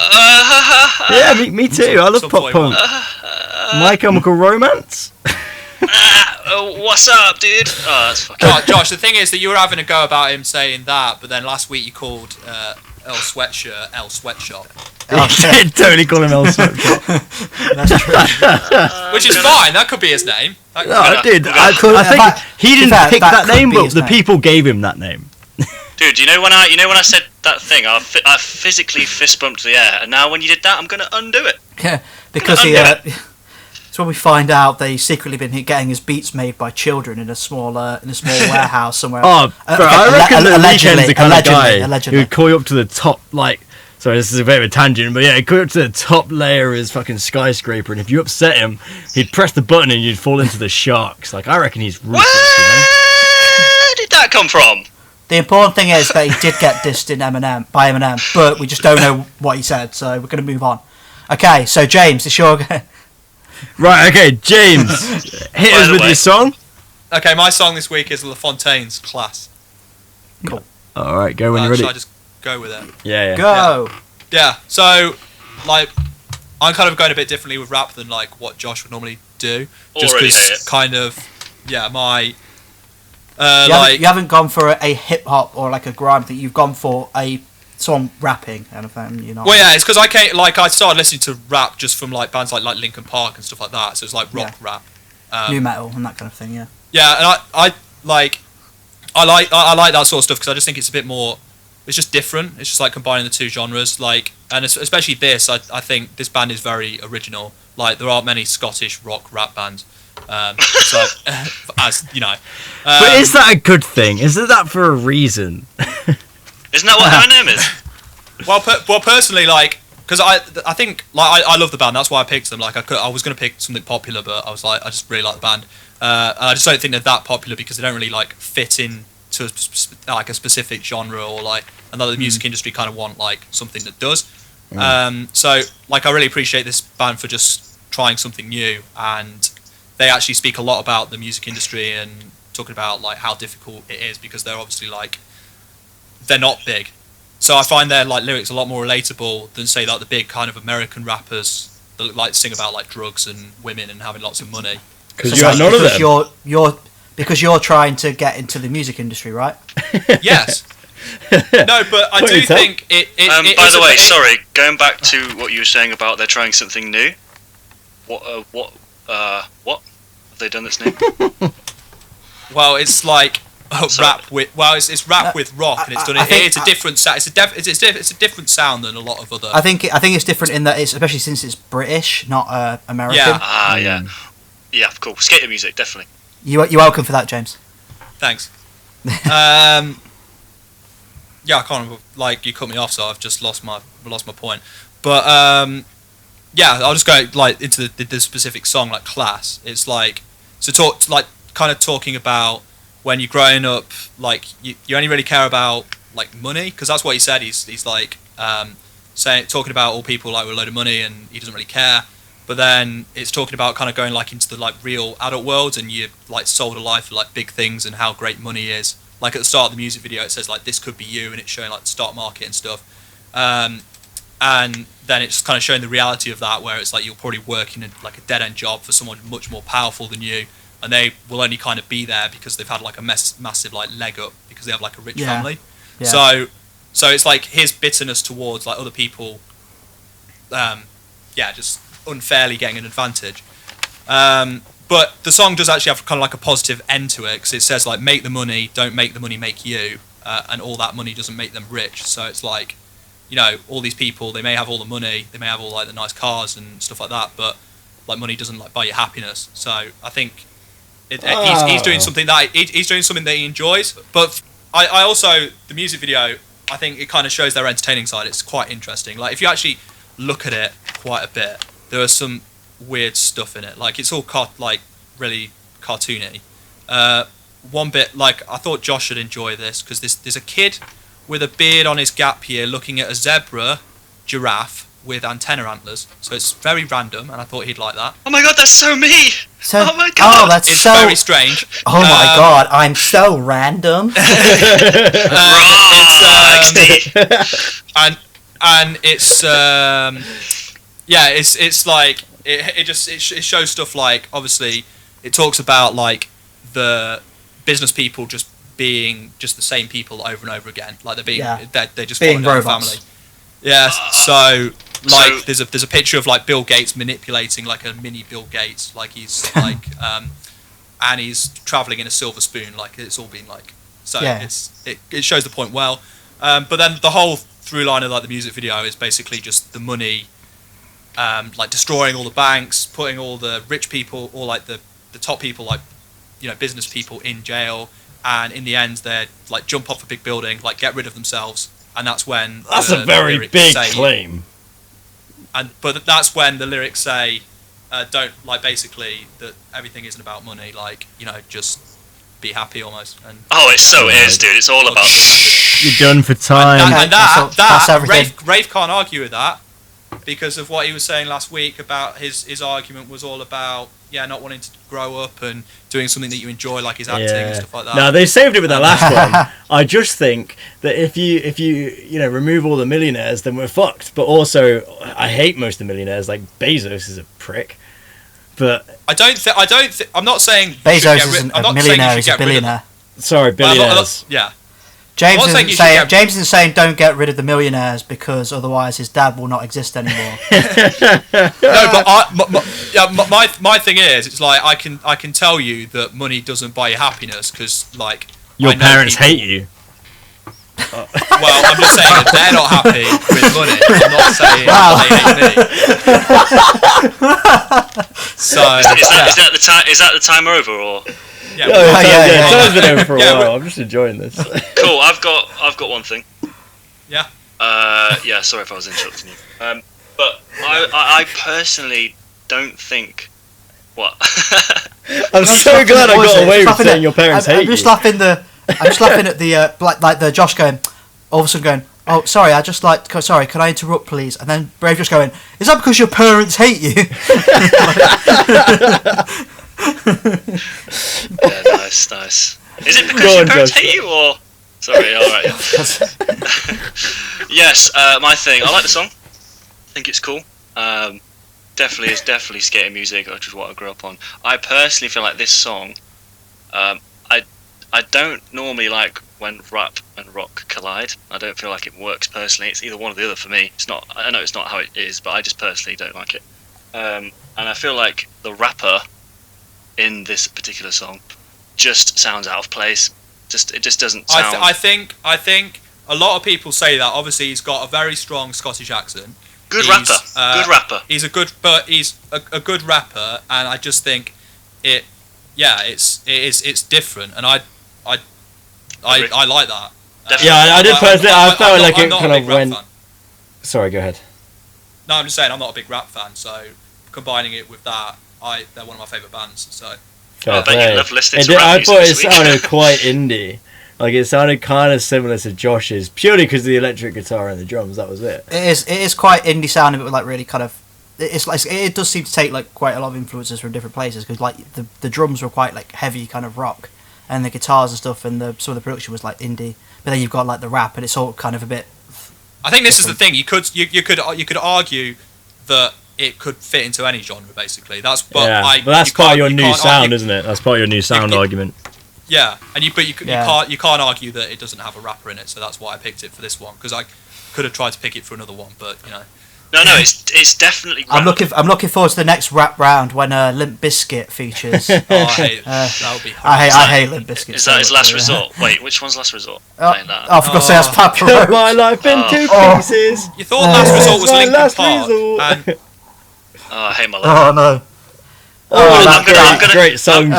Yeah, me too. I love Some pop boy punk. My Chemical Romance. What's up, dude? Oh, that's fucking. Josh, the thing is that you were having a go about him saying that, but then last week you called L Sweatshop. You did totally call him El Sweatshop. That's true. Which is fine, that could be his name. No, I did. I Could- think that- he didn't that- pick that that could name, be but his the name. people gave him that name. Dude, you know when I said that thing, I physically fist bumped the air, and now when you did that, I'm gonna undo it. Yeah, because he. It's when we find out that he's secretly been getting his beats made by children in a small warehouse somewhere. Oh, bro, I reckon that Weekend's the kind of guy allegedly. who would call you up to the top, like. Sorry, this is a bit of a tangent, but yeah, he'd call you up to the top layer of his fucking skyscraper, and if you upset him, he'd press the button and you'd fall into the sharks. Like, I reckon he's ruthless, Where did that come from? The important thing is that he did get dissed in by Eminem, but we just don't know what he said, so we're going to move on. Okay, so James, it's your. Right, okay, James, hit us with your song. Okay, my song this week is La Fontaine's Class. Cool. Alright, go when you're ready. Should I just go with it? Yeah. Go. Yeah, so, like, I'm kind of going a bit differently with rap than, like, what Josh would normally do. Just Already hate because, it. kind of, yeah, my... You haven't gone for a hip hop or like a grime thing. You've gone for a song rapping kind of thing. You know. Well, yeah, it's because I started listening to rap just from like bands like Linkin Park and stuff like that. So it's like rock rap, New metal and that kind of thing. Yeah. Yeah, and I like that sort of stuff because I just think it's a bit more. It's just different. It's just like combining the two genres. Like, and especially this, I think this band is very original. Like, there aren't many Scottish rock rap bands. So, as you know, But is that a good thing? Is that for a reason? Isn't that what Eminem is? well, personally, like, because I think like I love the band. That's why I picked them. Like, I was going to pick something popular, but I was like, I just really like the band, and I just don't think they're that popular because they don't really like fit in to like a specific genre or like another music industry kind of want like something that does. So like I really appreciate this band for just trying something new, and they actually speak a lot about the music industry and talking about like how difficult it is because they're obviously like they're not big. So I find their like lyrics a lot more relatable than say like the big kind of American rappers that like sing about like drugs and women and having lots of money. Because you have none of them. Because you're trying to get into the music industry, right? Yes. No, but I do think it by the way, sorry, going back to what you were saying about they're trying something new. What have they done that's new? Well, it's like rap with it's rap with rock, and it's done. It's a different sound. It's a different sound than a lot of other. I think it's different in that it's especially since it's British, not American. Yeah. Yeah, cool. Skater music, definitely. You're welcome for that, James. Thanks. Yeah, I can't remember. Like, you cut me off, so I've just lost my point. But yeah, I'll just go like into the specific song, like Class. It's like kind of talking about when you're growing up, like you only really care about like money, because that's what he said. He's like talking about all people like with a load of money, and he doesn't really care. But then it's talking about kind of going like into the like real adult world, and you like sold a life for like big things and how great money is. Like at the start of the music video, it says like this could be you, and it's showing like the stock market and stuff. And then it's kind of showing the reality of that, where it's like you're probably working in like a dead end job for someone much more powerful than you, and they will only kind of be there because they've had like a massive like leg up because they have like a rich family. Yeah. So it's like his bitterness towards like other people, just unfairly getting an advantage. But the song does actually have kind of like a positive end to it, because it says like make the money, don't make the money make you, and all that money doesn't make them rich. So it's like, you know, all these people, they may have all the money, they may have all like the nice cars and stuff like that, but like money doesn't like buy you happiness. So I think he's doing something that he's doing something that he enjoys. But I also, the music video, I think it kind of shows their entertaining side. It's quite interesting. Like if you actually look at it quite a bit, there are some weird stuff in it. Like it's all really cartoony. One bit, like I thought Josh should enjoy this, because there's a kid with a beard on his gap year looking at a zebra giraffe with antenna antlers. So it's very random, and I thought he'd like that. Oh my god, that's so me! so. Oh my god! Oh, that's It's so. very strange. Oh my god! I'm so random. And it's it's like it shows stuff like, obviously it talks about like the business people just being just the same people over and over again, like they're just being following robots. their family. Yeah, so like there's a picture of like Bill Gates manipulating like a mini Bill Gates, like he's like and he's traveling in a silver spoon, like it's all been like, so it shows the point well. But then the whole through line of like the music video is basically just the money, like destroying all the banks, putting all the rich people, or like the top people, like, you know, business people in jail, and in the end they like jump off a big building, like get rid of themselves, and that's when That's a very big claim. But that's when the lyrics say, don't, like, basically that everything isn't about money, like, you know, just be happy almost. And it is, dude. It's all about the You're done for time. and That's everything. Rafe can't argue with that, because of what he was saying last week about his argument was all about not wanting to grow up and doing something that you enjoy, like his acting and stuff like that. No, they saved it with that last one. I just think that if you remove all the millionaires, then we're fucked. But also, I hate most of the millionaires. Like Bezos is a prick. But I'm not saying Bezos isn't a millionaire; he's a billionaire. Sorry, billionaires. James isn't saying don't get rid of the millionaires because otherwise his dad will not exist anymore. No, but my thing is, it's like I can tell you that money doesn't buy you happiness, because like your parents hate you. Well, I'm just saying that they're not happy with money. I'm not saying they hate me. So is that the time over, or? Time's been over for a while. I'm just enjoying this. Cool. I've got one thing. Yeah. Sorry if I was interrupting you. But I personally don't think. What? I'm so glad I got away with saying your parents hate you. I'm just laughing at the like the Josh going, all of a sudden going, oh sorry, sorry, can I interrupt please? And then Brave just going, is that because your parents hate you? Yeah, nice. Is it because your parents hate you, or? Sorry, alright. Yes, my thing. I like the song. I think it's cool. Definitely skating music, which is what I grew up on. I personally feel like this song, I don't normally like when rap and rock collide. I don't feel like it works personally. It's either one or the other for me. It's not. I know it's not how it is, but I just personally don't like it. And I feel like the rapper in this particular song just sounds out of place. It just doesn't sound. I think a lot of people say that. Obviously, he's got a very strong Scottish accent. Good rapper. He's a good rapper, and I just think it's different, and I like that. I did personally. I felt like it kind of went. Fan. Sorry, go ahead. No, I'm just saying I'm not a big rap fan, so combining it with that, they're one of my favourite bands. So. I bet you love listening to rap I music thought it this week. sounded quite indie. Like it sounded kind of similar to Josh's, purely because of the electric guitar and the drums. That was it. It is quite indie sounding, but like really kind of. It's like it does seem to take like quite a lot of influences from different places, because like the drums were quite like heavy kind of rock, and the guitars and stuff, and some of the production was like indie. But then you've got like the rap, and it's all kind of a bit. I think this is the thing. You could argue that it could fit into any genre, basically. That's part of your new sound, isn't it? That's part of your new sound argument. Yeah, and you can't argue that it doesn't have a rapper in it. So that's why I picked it for this one, because I could have tried to pick it for another one, but you know. No, it's definitely rap. I'm looking forward to the next rap round when Limp Bizkit features. I hate that would be. I hate Limp Bizkit. Is that his last resort? Wait, which one's Last Resort? I forgot to say that's Papa Roach. My life in two pieces. You thought Last Resort was Linkin Park? And... I hate my life. Oh no. I'm gonna great songs.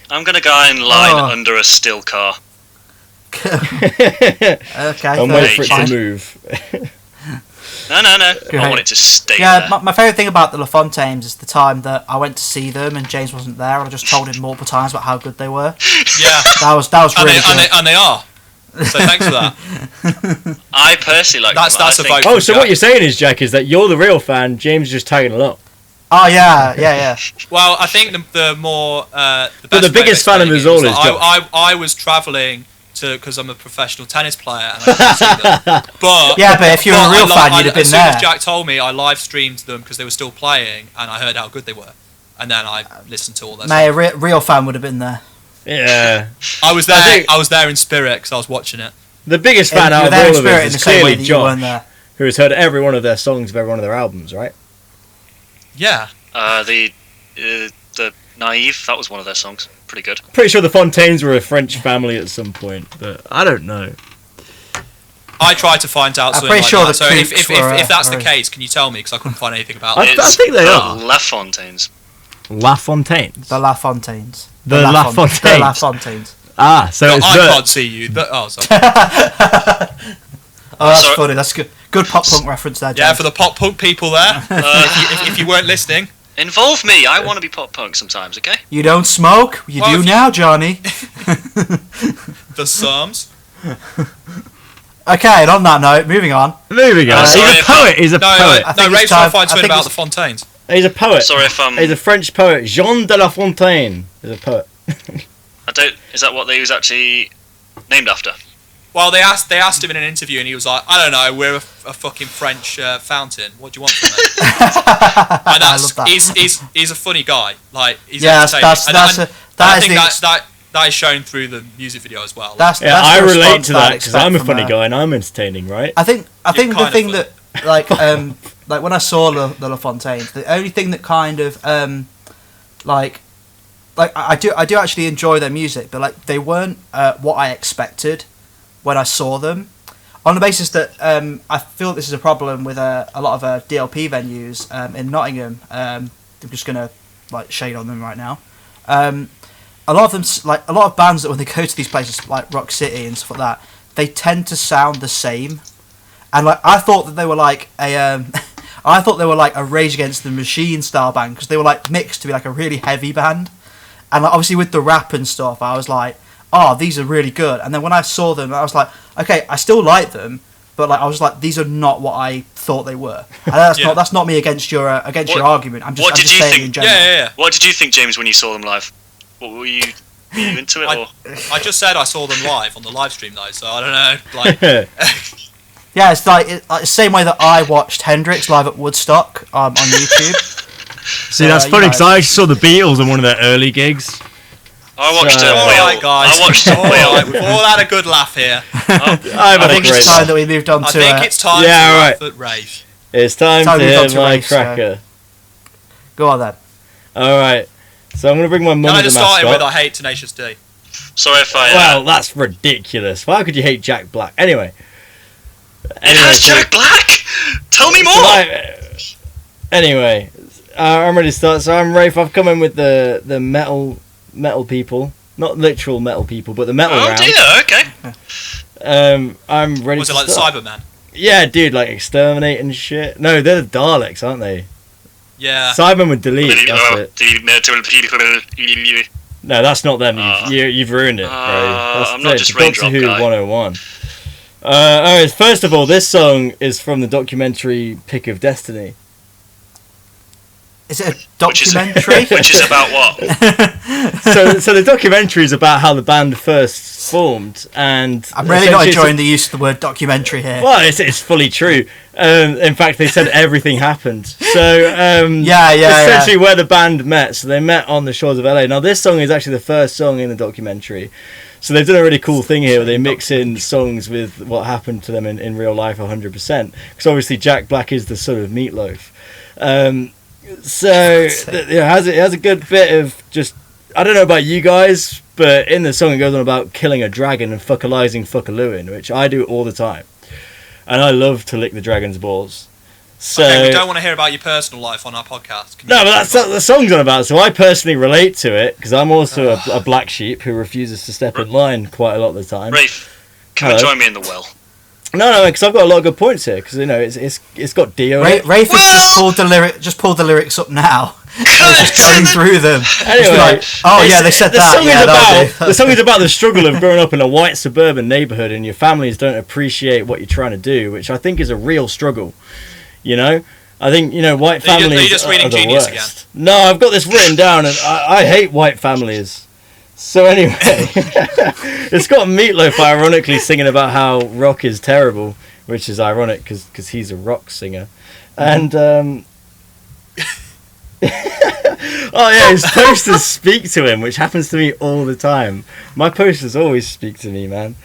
I'm gonna go in line under a still car. Okay. And wait for it to move. No. I want it to stay there. there. My favourite thing about the LaFontaines is the time that I went to see them and James wasn't there, and I just told him multiple times about how good they were. Yeah. That was really good. And they are. So thanks for that. I personally like that's a vote. Oh, so what you're saying is, Jack, is that you're the real fan, James is just tagging along. Oh yeah. Well, I think the more the best But the biggest fan of us all is Josh. I was travelling because I'm a professional tennis player and I couldn't see them. But Yeah, but if you were a real fan, you'd have been as soon there. as Jack told me, I live streamed them because they were still playing, and I heard how good they were, and then I listened to all their Mate, songs. a real fan would have been there. Yeah. I was there. think- I was there in spirit because I was watching it. The biggest fan You out were of there in all of spirit us in the is same way clearly that you weren't Josh, there. who has heard every one of their songs of every one of their albums, right? Yeah. The Naive, that was one of their songs. Pretty good. Pretty sure the Fontaines were a French family at some point, but I don't know. I tried to find out I'm something pretty like sure that. the So if Coops were, that's the were- case, can you tell me? Because I couldn't find anything about I it. think they are. La Fontaines. La Fontaines. The La Fontaines. The La The Fontaines. La Fontaines. Ah, so No, it's I the... can't see you. Oh, sorry. Oh, that's Sorry. funny. That's good. Good pop punk reference there, Yeah, James. for the pop punk people there. If you weren't listening, Involve me. I want to be pop punk sometimes, okay? You don't smoke? You Well, do if you- now, Johnny. the Psalms. Okay, and on that note, moving on. Moving on. sorry He's a if poet. He's a No, poet. I think Ray's it's trying time- to find I something think about it's- the Fontaines. He's a poet. Sorry if He's a French poet. Jean de La Fontaine is a poet. I don't. Is that what they was actually named after? Well, they asked him in an interview, and he was like, "I don't know, we're a fucking French fountain. What do you want from me?" And I love that. he's a funny guy. Like he's Yeah, entertaining. I think the- that is shown through the music video as well. That's Yeah, that's I the relate response to that I'd that because I'm a expect funny from guy and I'm entertaining, right? I think the kinda thing funny. that like when I saw the La Fontaines, the only thing that kind of like I do actually enjoy their music, but like they weren't what I expected when I saw them. On the basis that I feel this is a problem with a lot of DLP venues in Nottingham. I'm just gonna like shade on them right now. A lot of them, like a lot of bands that when they go to these places like Rock City and stuff like that, they tend to sound the same. And like I thought that they were like a, I thought they were like a Rage Against the Machine style band because they were like mixed to be like a really heavy band. And like, obviously with the rap and stuff, I was like, oh, these are really good. And then when I saw them, I was like, okay, I still like them, but like I was like, these are not what I thought they were. And that's not me against your argument. I'm just saying in general. Yeah. What did you think, James, when you saw them live? What were you into it? Or? I just said I saw them live on the live stream though, so I don't know. Like, Yeah, it's like the same way that I watched Hendrix live at Woodstock on YouTube. See, that's you funny know. because I actually saw the Beatles on one of their early gigs. I watched So- all Whale. right, guys. I watched all right, Whale. we've all had a good laugh here. I've I had a think great it's time laugh. that we moved on I to. think it's time Yeah, to right. laugh at Rave. It's time Time to we've hit got to my race, cracker. Go on then. All right. So I'm going to bring my mum Can I as just a start it with mascot. I hate Tenacious D? Sorry if I. Well, that's ridiculous. Why could you hate Jack Black? Anyway. it has so- Jack Black. Tell me more. Anyway, I'm ready to start. So I'm Rafe. I've come in with the metal people, not literal metal people, but the metal Oh round. dear. Okay. I'm ready. Was to it like start. the Cyberman? Yeah, dude, like exterminate and shit. No, they're the Daleks, aren't they? Yeah. Cybermen would delete. That's it. No, that's not them. You've ruined it, bro. That's I'm not it. just Doctor Raindrop Who guy. 101. Alright, first of all, this song is from the documentary Pick of Destiny. Is it a documentary? Which is about what? So the documentary is about how the band first formed, and I'm really not essentially it's- enjoying the use of the word documentary here. Well, it's fully true. In fact, they said everything happened. So Yeah. essentially where the band met. So they met on the shores of LA. Now this song is actually the first song in the documentary. So they've done a really cool thing here where they mix in songs with what happened to them in real life 100%. Because obviously Jack Black is the son of Meatloaf. It has a good bit of just, I don't know about you guys, but in the song it goes on about killing a dragon and fuckalizing fuckalooing, which I do all the time. And I love to lick the dragon's balls. So Okay, we don't want to hear about your personal life on our podcast. Can you no, but just that's what the song's on about. So I personally relate to it because I'm also a black sheep who refuses to step in line quite a lot of the time. Rafe, can Hello. you join me in the well? No, because I've got a lot of good points here. Because it's got Dio. in it. Rafe has just pulled the lyrics up now. Just going through them. Anyway, Like, oh yeah, they said the that. Song Yeah, is that'll about, do. the song is about the struggle of growing up in a white suburban neighborhood and your families don't appreciate what you're trying to do, which I think is a real struggle. You know, I think, white families Are you just reading are the Genius worst. No, I've got this written down, and I hate white families. So anyway, it's got Meatloaf ironically singing about how rock is terrible, which is ironic because he's a rock singer. And, oh yeah, his posters speak to him, which happens to me all the time. My posters always speak to me, man.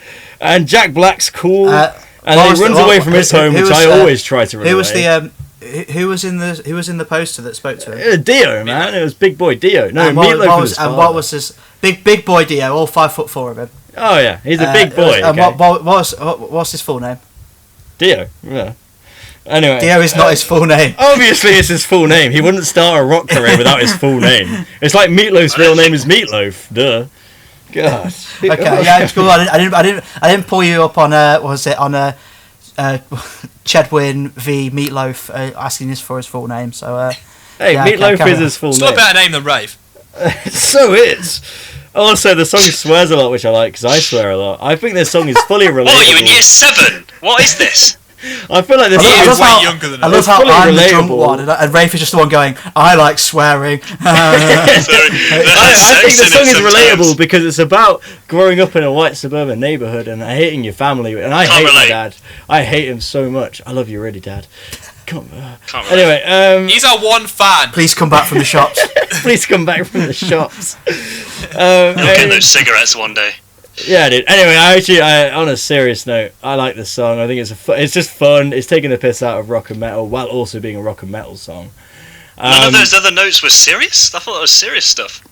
And Jack Black's cool, and he runs away from his home, which I always try to run away. Who was the who was in the poster that spoke to him? Dio, man. It was Big Boy Dio. No, Meatloaf what was his big boy Dio? All 5'4" of him. Oh yeah, he's a big boy. What's his full name? Dio. Yeah. Anyway, Dio is not his full name. Obviously, it's his full name. He wouldn't start a rock career without his full name. It's like Meatloaf's real name is Meatloaf. Duh. God. Okay, yeah, it's cool. I didn't pull you up on Chedwin v Meatloaf asking this for his full name. So hey, yeah, Meatloaf is his full name. Still a better name than Rave. So is. Also, the song swears a lot, which I like because I swear a lot. I think this song is fully relatable. What, are you in year 7? What is this? I feel like this song is way younger than us. I love how I'm the drunk relatable. one, and Rafe is just the one going, I like swearing. I think the song is relatable because it's about growing up in a white suburban neighborhood and hating your family. And I hate my dad. I hate him so much. I love you really, Dad. Come on. Anyway, he's our one fan. Please come back from the shops. Please come back from the shops. You'll get those cigarettes one day. Yeah, dude. Anyway, I on a serious note, I like this song. I think it's just fun. It's taking the piss out of rock and metal while also being a rock and metal song. None of those other notes were serious? I thought that was serious stuff.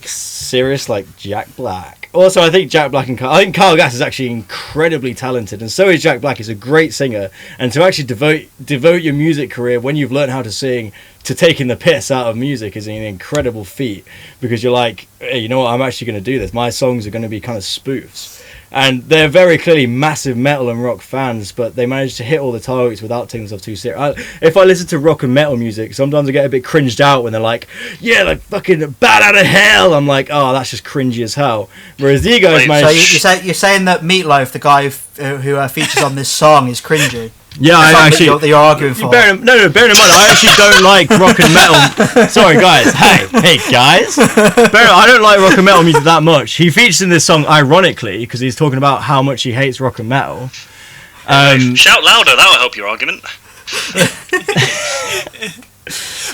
Serious like Jack Black. Also, I think Jack Black I think Kyle Gass is actually incredibly talented, and so is Jack Black. He's a great singer, and to actually devote your music career when you've learned how to sing to taking the piss out of music is an incredible feat, because you're like, hey, you know what, I'm actually going to do this. My songs are going to be kind of spoofs. And they're very clearly massive metal and rock fans, but they manage to hit all the targets without taking themselves too serious. If I listen to rock and metal music, sometimes I get a bit cringed out when they're like, yeah, like fucking bad out of hell. I'm like, oh, that's just cringy as hell. Whereas these guys manage... So you're saying that Meatloaf, the guy who features on this song, is cringy? Yeah, I actually... You're arguing for. Bearing in mind, I actually don't like rock and metal. Sorry, guys. Hey, guys. I don't like rock and metal music that much. He features in this song ironically because he's talking about how much he hates rock and metal. Shout louder, that'll help your argument.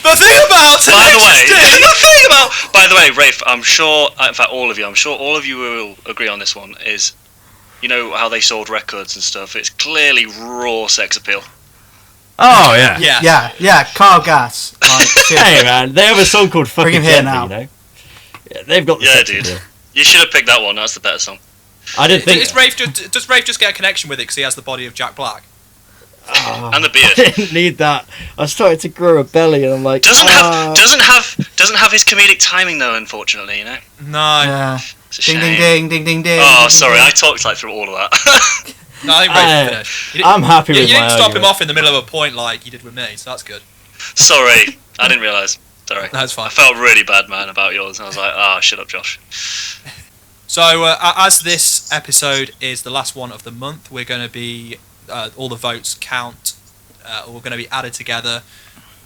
The thing about by the way, Rafe, I'm sure, in fact all of you will agree on this one, is, you know how they sold records and stuff, it's clearly raw sex appeal. Oh yeah. Yeah, Kyle Gass. Hey man, they have a song called Fucking Bring him here now. You know? Yeah, they've got the sex appeal. You should have picked that one, that's the better song. I didn't think... Does Rafe just get a connection with it because he has the body of Jack Black? And the beard. I didn't need that. I started to grow a belly, and I'm like, doesn't have his comedic timing though, unfortunately, you know. No. Yeah. It's a shame. Ding. Oh, sorry, I talked like through all of that. No, I think Rafe finished. I'm happy with my You didn't stop him argument. off in the middle of a point like you did with me, so that's good. Sorry, I didn't realise. Sorry. That's fine. I felt really bad, man, about yours. And I was like, shut up, Josh. So, as this episode is the last one of the month, we're going to be all the votes count. We're going to be added together,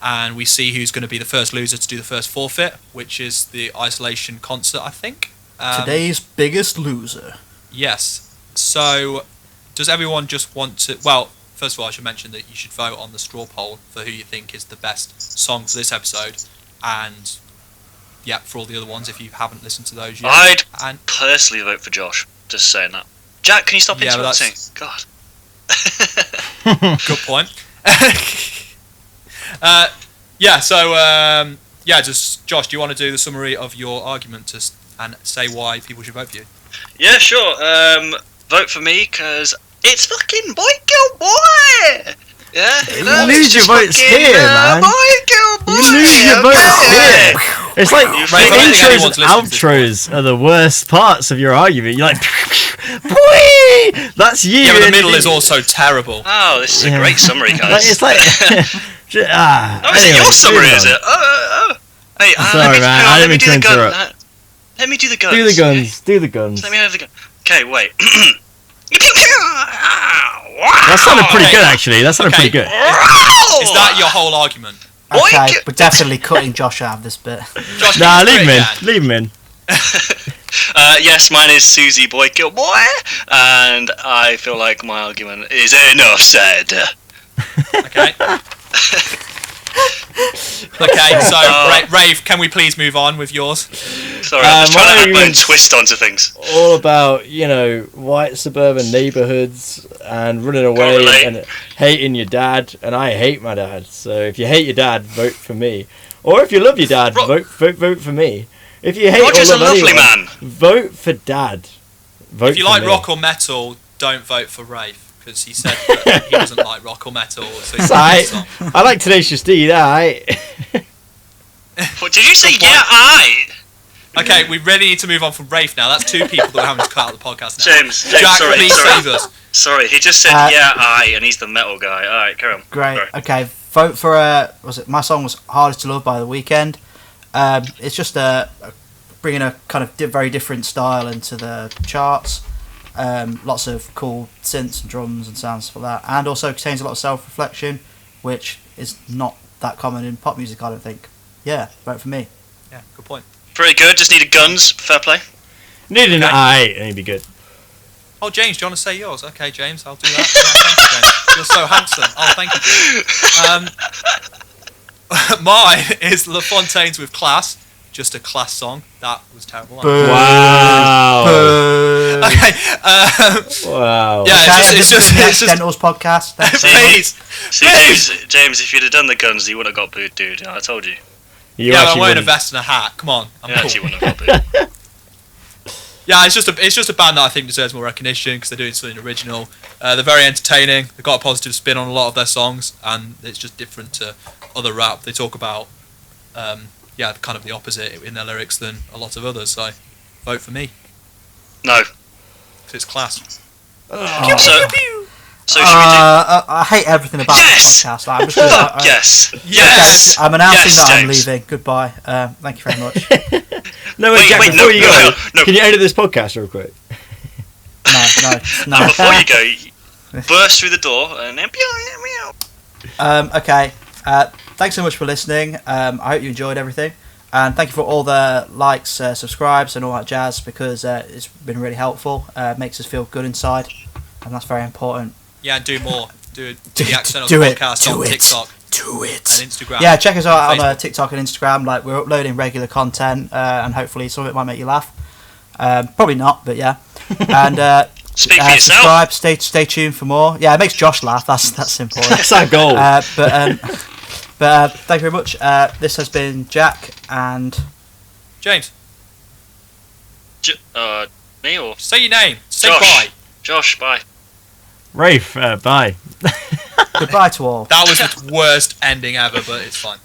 and we see who's going to be the first loser to do the first forfeit, which is the Isolation concert, I think. Today's biggest loser. Yes. So, does everyone just want to... Well, first of all, I should mention that you should vote on the straw poll for who you think is the best song for this episode, and yeah, for all the other ones if you haven't listened to those yet. I'd personally vote for Josh, just saying that. Jack, can you stop interrupting? God. Good point. Just Josh, do you want to do the summary of your argument and say why people should vote for you? Yeah, sure. Vote for me because it's fucking boy kill boy. Yeah, you lose your votes here, man. Boy kill boy. You lose your votes here. It's like Right, the intros and anyone's listening to outros are the worst parts of your argument. You're like, boy, that's you. Yeah, but the middle is also terrible. Oh, this is a great summary, guys. Like, it's like, is it your summary? Is it? Hey, sorry, man. I didn't mean to interrupt. Let me do the guns. Do the guns. Let me have the gun. Okay, wait. That sounded pretty good, actually. That sounded pretty good. Is that your whole argument? Okay, we're definitely cutting Josh out of this bit. Josh, Nah, can you leave him do it in. again? Leave him in. Yes, mine is Susie Boy Gilmore, and I feel like my argument is enough said. Okay. Okay, so Rave, can we please move on with yours? Sorry, I'm just trying to my add my own argument's twist onto things. All about, white suburban neighbourhoods and running away relate. and hating your dad. And I hate my dad. So if you hate your dad, vote for me. Or if you love your dad, vote for me. If you hate Roger's or a love lovely anyone, man. vote for dad. Vote If you for like me. rock or metal, don't vote for Rave, because he said that he doesn't like rock or metal. So he's Right. song. I like Tenacious D, that. What did you say? Good point. Yeah, I. Okay, we really need to move on from Rafe now. That's 2 people that we're having to cut out of the podcast now. James, Jack, sorry, please save us. Sorry, he just said yeah, I, and he's the metal guy. All right, carry on. Great. Sorry. Okay, vote for my song was "Hardest to Love" by The Weeknd. It's just bringing a kind of very different style into the charts. Lots of cool synths and drums and sounds for that, and also contains a lot of self-reflection, which is not that common in pop music, I don't think. Yeah, vote for me. Yeah, good point. Pretty good. Just needed guns. Fair play. Need an Okay. eye, and he'd be good. Oh, James, do you want to say yours? Okay, James, I'll do that. Yeah, thank you, James. You're so handsome. Oh, thank you, James. Mine is La Fontaine's with Class. Just a Class song. That was terrible. Wow. Okay. Wow. Yeah, it's just Accidentals podcast. Thanks. please. See, James, if you'd have done the guns, you would have got booed, dude. I told you. You Yeah, I'm actually wearing a wouldn't. vest and a hat. Come on, I'm You cool. actually wouldn't have got booed. Yeah, it's just a band that I think deserves more recognition because they're doing something original. They're very entertaining. They've got a positive spin on a lot of their songs, and it's just different to other rap. They talk about, kind of the opposite in their lyrics than a lot of others. So, vote for me No. because it's Class. So should we do? I hate everything about Yes! this podcast. Like, I'm just gonna, Yes. Yes! Yes. I'm announcing Yes, that I'm James. leaving. Goodbye. Thank you very much. No, wait, Wait, Jack, wait, before no, you no, go, no. can you edit this podcast real quick? No. Before you go, you burst through the door and then. Okay. Thanks so much for listening. I hope you enjoyed everything. And thank you for all the likes, subscribes, and all that jazz because it's been really helpful. Makes us feel good inside, and that's very important. Yeah, and do more. Do the Accidental do it, podcast do on it. TikTok Do it. and Instagram. Yeah, check us out on Facebook. TikTok and Instagram. Like we're uploading regular content, and hopefully some of it might make you laugh. Probably not, but yeah. And Speak for yourself. subscribe. Stay tuned for more. Yeah, it makes Josh laugh. That's important. That's our goal. But thank you very much. This has been Jack and James, Me or say your name. Say Josh. bye. Josh? Bye. Rafe, bye. goodbye to all. That was the worst ending ever, but it's fine.